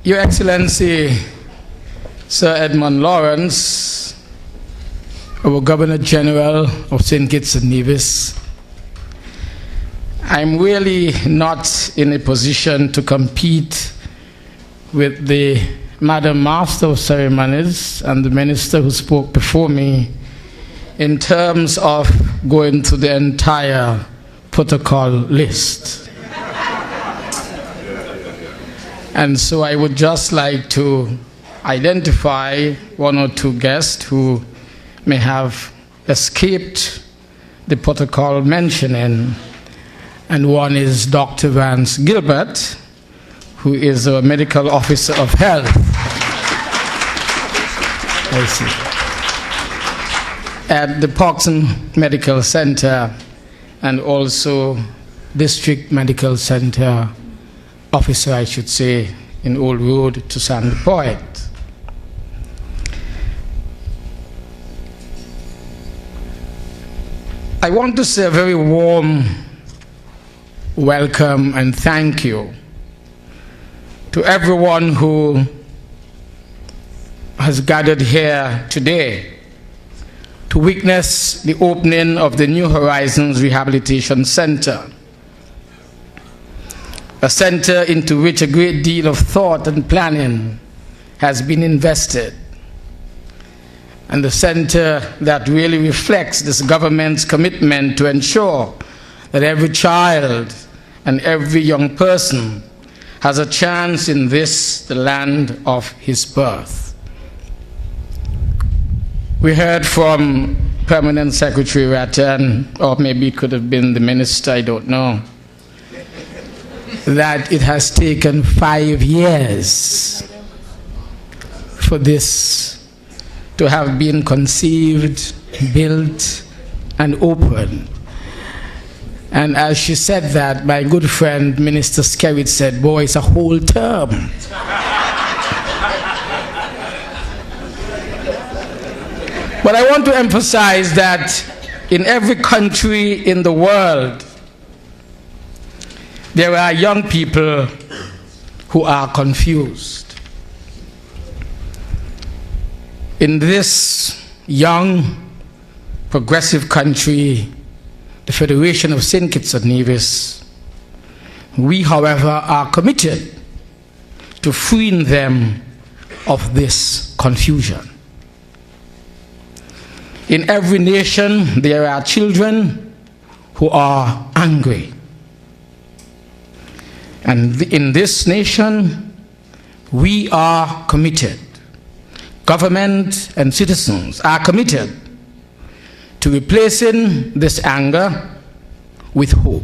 Your Excellency, Sir Edmund Lawrence, our Governor General of St. Kitts and Nevis, I'm really not in a position to compete with the Madam Master of Ceremonies and the Minister who spoke before me in terms of going through the entire protocol list. And so I would just like to identify one or two guests who may have escaped the protocol mentioning. And one is Dr. Vance Gilbert, who is a medical officer of health. I see. At the Parkson Medical Center and also District Medical Center officer, I should say, in Old Road to Sandy Point. I want to say a very warm welcome and thank you to everyone who has gathered here today to witness the opening of the new Horizons Rehabilitation Center, a center into which a great deal of thought and planning has been invested, and the center that really reflects this government's commitment to ensure that every child and every young person has a chance in this, the land of his birth. We heard from Permanent Secretary Rattan, or maybe it could have been the minister, I don't know, that it has taken 5 years for this to have been conceived, built, and opened. And as she said that, my good friend Minister Skerritt said, boy, it's a whole term. But I want to emphasize that in every country in the world, there are young people who are confused. In this young, progressive country, the Federation of St. Kitts and Nevis, we, however, are committed to freeing them of this confusion. In every nation, there are children who are angry. And in this nation, we are committed. Government and citizens are committed to replacing this anger with hope.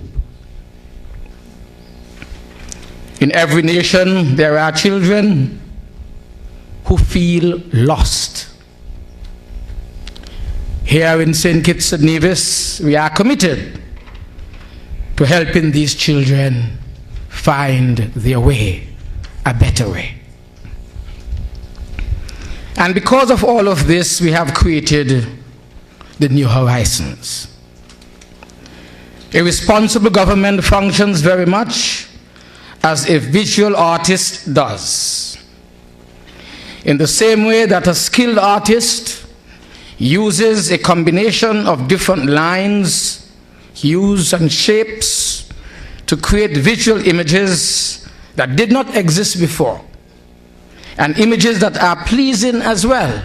In every nation, there are children who feel lost. Here in St. Kitts and Nevis, we are committed to helping these children find their way, a better way. And because of all of this, we have created the New Horizons. A responsible government functions very much as a visual artist does. In the same way that a skilled artist uses a combination of different lines, hues, and shapes to create visual images that did not exist before, and images that are pleasing as well,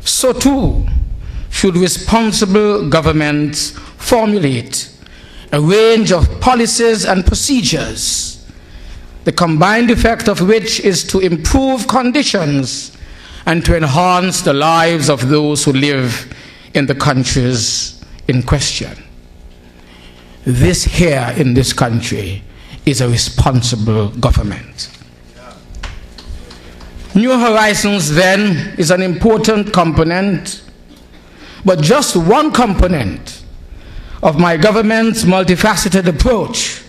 so too should responsible governments formulate a range of policies and procedures, the combined effect of which is to improve conditions and to enhance the lives of those who live in the countries in question. This here in this country is a responsible government. New Horizons then is an important component, but just one component of my government's multifaceted approach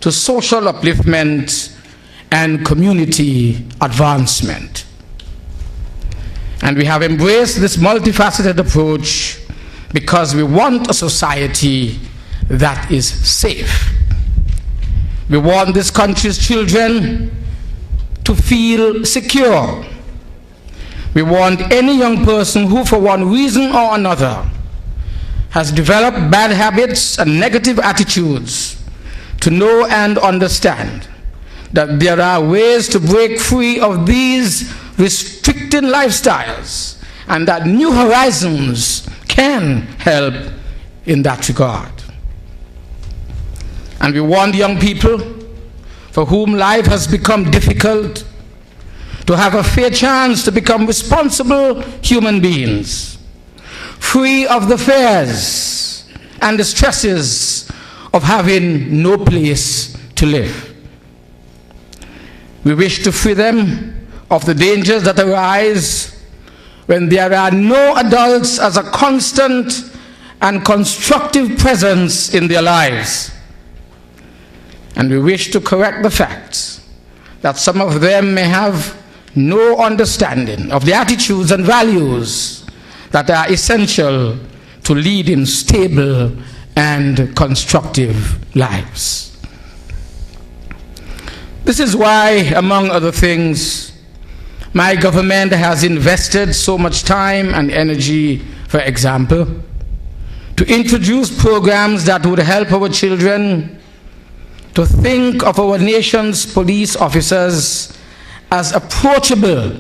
to social upliftment and community advancement. And we have embraced this multifaceted approach because we want a society that is safe. We want this country's children to feel secure. We want any young person who, for one reason or another, has developed bad habits and negative attitudes to know and understand that there are ways to break free of these restricting lifestyles, and that New Horizons can help in that regard. And we want young people for whom life has become difficult to have a fair chance to become responsible human beings, free of the fears and the stresses of having no place to live. We wish to free them of the dangers that arise when there are no adults as a constant and constructive presence in their lives. And we wish to correct the fact that some of them may have no understanding of the attitudes and values that are essential to leading stable and constructive lives. This is why, among other things, my government has invested so much time and energy, for example, to introduce programs that would help our children to think of our nation's police officers as approachable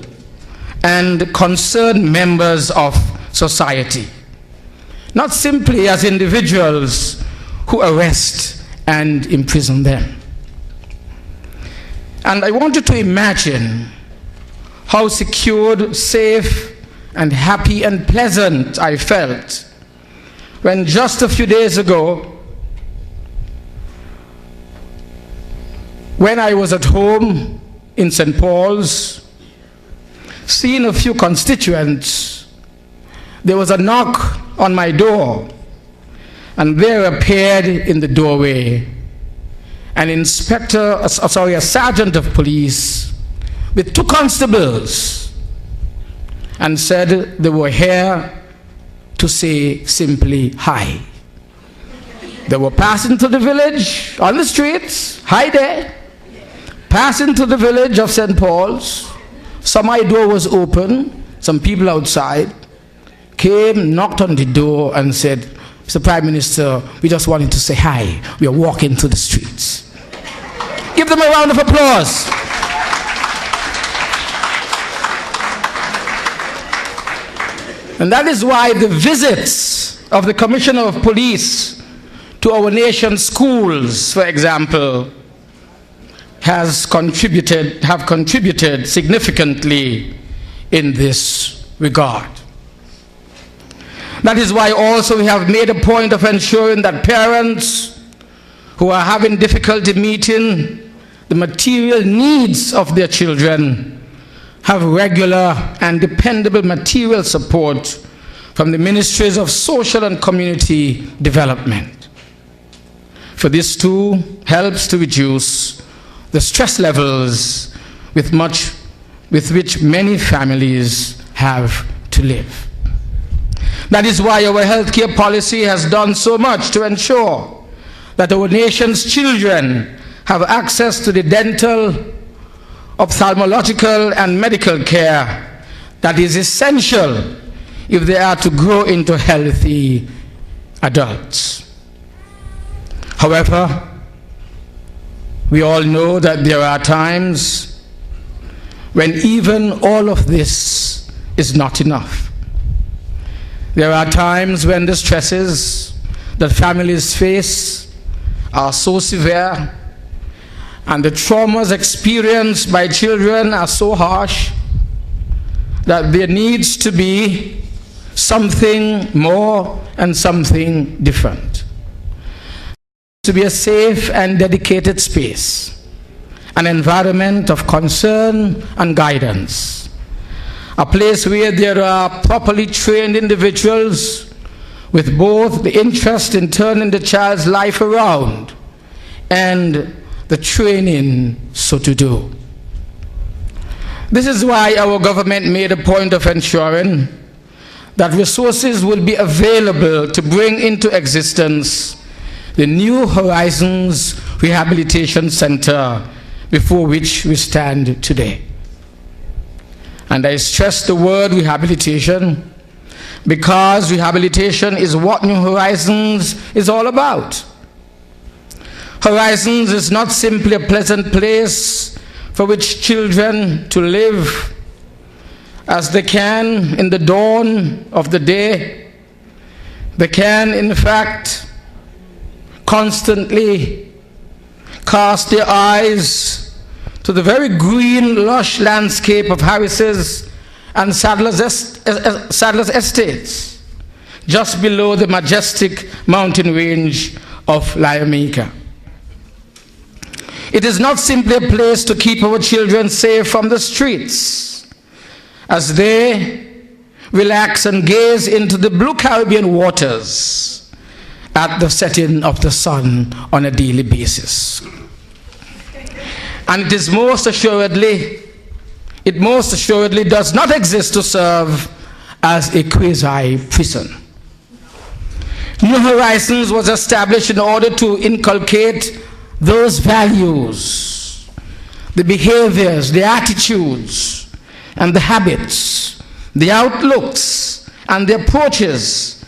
and concerned members of society, not simply as individuals who arrest and imprison them. And I want you to imagine how secured, safe, and happy and pleasant I felt when just a few days ago, when I was at home in St. Paul's, seeing a few constituents, there was a knock on my door, and there appeared in the doorway a sergeant of police with 2 constables, and said they were here to say simply hi. They were passing to the village on the streets, hi there, passing to the village of St. Paul's. My door was open, some people outside came, knocked on the door and said, Mr. Prime Minister, we just wanted to say hi. We are walking through the streets. Give them a round of applause. And that is why the visits of the Commissioner of Police to our nation's schools, for example, have contributed significantly in this regard. That is why also we have made a point of ensuring that parents who are having difficulty meeting the material needs of their children have regular and dependable material support from the Ministries of Social and Community Development. For this too helps to reduce the stress levels with which many families have to live. That is why our healthcare policy has done so much to ensure that our nation's children have access to the dental, ophthalmological, and medical care that is essential if they are to grow into healthy adults. However, we all know that there are times when even all of this is not enough. There are times when the stresses that families face are so severe and the traumas experienced by children are so harsh that there needs to be something more and something different. To be a safe and dedicated space, an environment of concern and guidance, a place where there are properly trained individuals with both the interest in turning the child's life around and the training so to do. This is why our government made a point of ensuring that resources will be available to bring into existence the New Horizons Rehabilitation Center before which we stand today. And I stress the word rehabilitation because rehabilitation is what New Horizons is all about. Horizons is not simply a pleasant place for which children to live as they can in the dawn of the day. They can, in fact, constantly cast their eyes to the very green, lush landscape of Harris's and Sadler's estates, just below the majestic mountain range of Lyamika. It is not simply a place to keep our children safe from the streets as they relax and gaze into the blue Caribbean waters at the setting of the sun on a daily basis. And it most assuredly does not exist to serve as a quasi-prison. New Horizons was established in order to inculcate those values, the behaviors, the attitudes, and the habits, the outlooks, and the approaches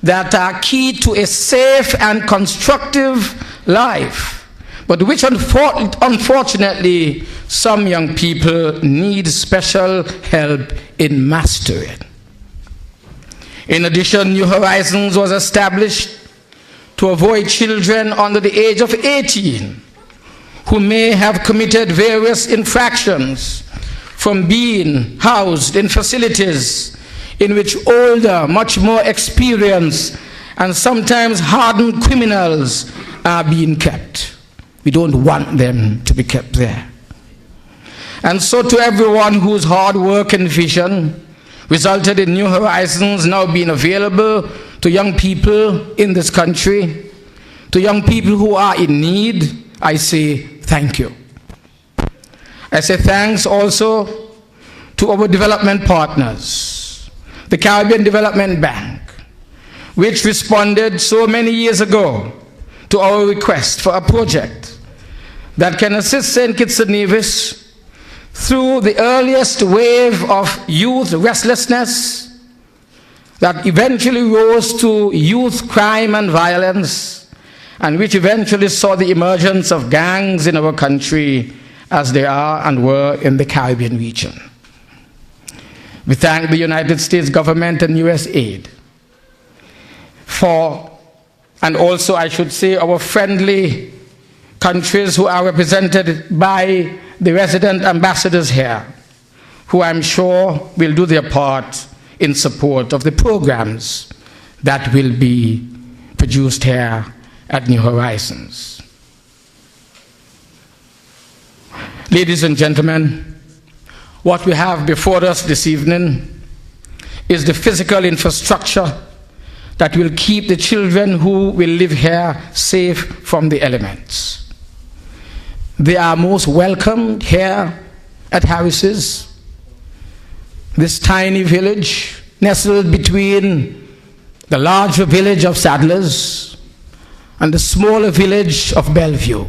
that are key to a safe and constructive life, but which unfortunately some young people need special help in mastering. In addition, New Horizons was established to avoid children under the age of 18 who may have committed various infractions from being housed in facilities in which older, much more experienced, and sometimes hardened criminals are being kept. We don't want them to be kept there. And so to everyone whose hard work and vision resulted in New Horizons now being available to young people in this country, to young people who are in need, I say thank you. I say thanks also to our development partners, the Caribbean Development Bank, which responded so many years ago to our request for a project that can assist St. Kitts and Nevis through the earliest wave of youth restlessness that eventually rose to youth crime and violence, and which eventually saw the emergence of gangs in our country as they are and were in the Caribbean region. We thank the United States government and US aid for, and also I should say our friendly countries who are represented by the resident ambassadors here, who I'm sure will do their part in support of the programs that will be produced here at New Horizons. Ladies and gentlemen, what we have before us this evening is the physical infrastructure that will keep the children who will live here safe from the elements. They are most welcomed here at Harris's, this tiny village nestled between the larger village of Sadler's and the smaller village of Bellevue.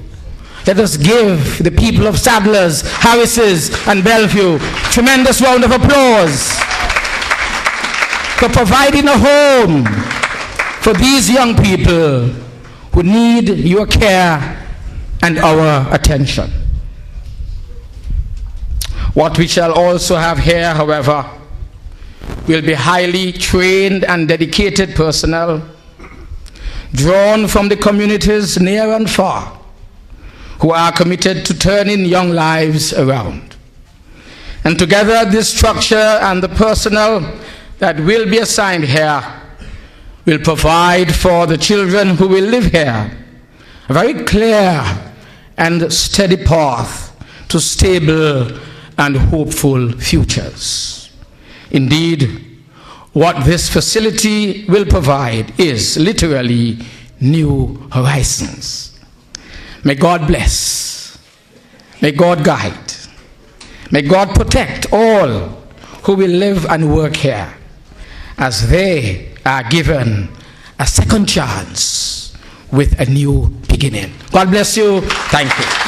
Let us give the people of Sadler's, Harris's, and Bellevue a tremendous round of applause for providing a home for these young people who need your care and our attention. What we shall also have here, however, will be highly trained and dedicated personnel drawn from the communities near and far who are committed to turning young lives around. And together, this structure and the personnel that will be assigned here will provide for the children who will live here a very clear and steady path to stable and hopeful futures. Indeed, what this facility will provide is literally new horizons. May God bless. May God guide. May God protect all who will live and work here as they are given a second chance with a new beginning. God bless you. Thank you.